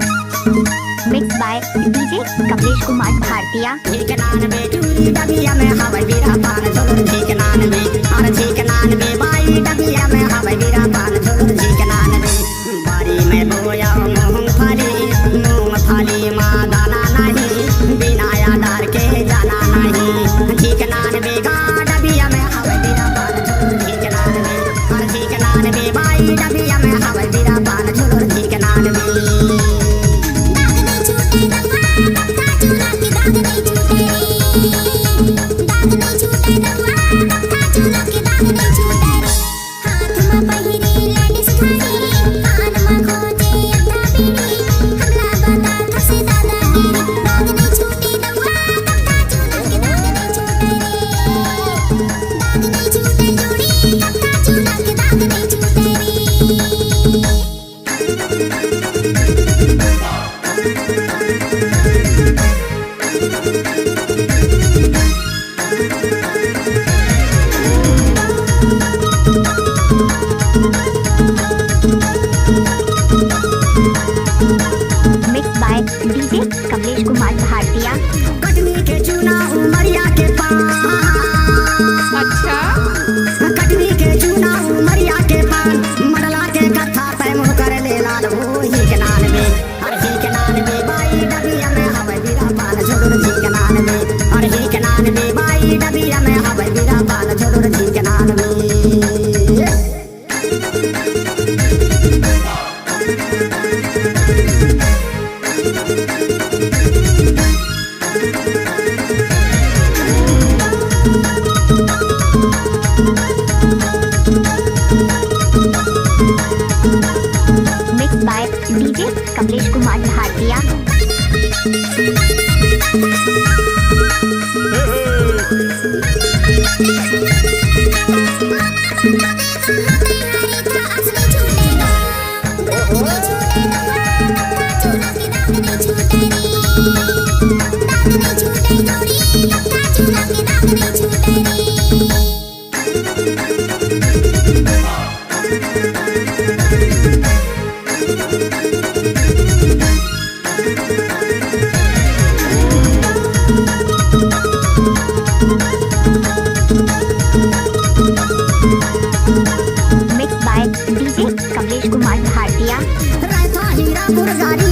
Mix by DJ Kamlesh Kumar Bhartiya. ठीक नान में चूरी डबिया में हवाई बीरा पान झोलर ठीक नान में और ठीक नान में बाई डबिया में हवाई बीरा पान झोलर ठीक नान में बारी में बोया मूंगफली माँ दाना नहीं बिना यादार के जाना नहीं ठीक नान में गा डबिया में हवाई बीरा पान झोलर ठीक नान में और ठीक नान में बाई डबिया में हवाई बीरा पान झोलर ठीक नान में mix by DJ Kamlesh Kumar Bhartiya. Katni के चूना उमरिया के पान अच्छा कटनी के चूना उमरिया के पान मरला के कथा पे मुँह कर ले लाल वो ही के नान में हर ही के नान में बाई डबिया में हवाई बीरा पान झोलर ही के नान में हर ही के नान में बाई डबिया में हवाई बीरा पान झोलर ही के नान में mix by DJ Kamlesh Kumar Bhartiya. Mix by DJ Kamlesh Kumar Bhartiya. रायता हीरापुर गाड़ी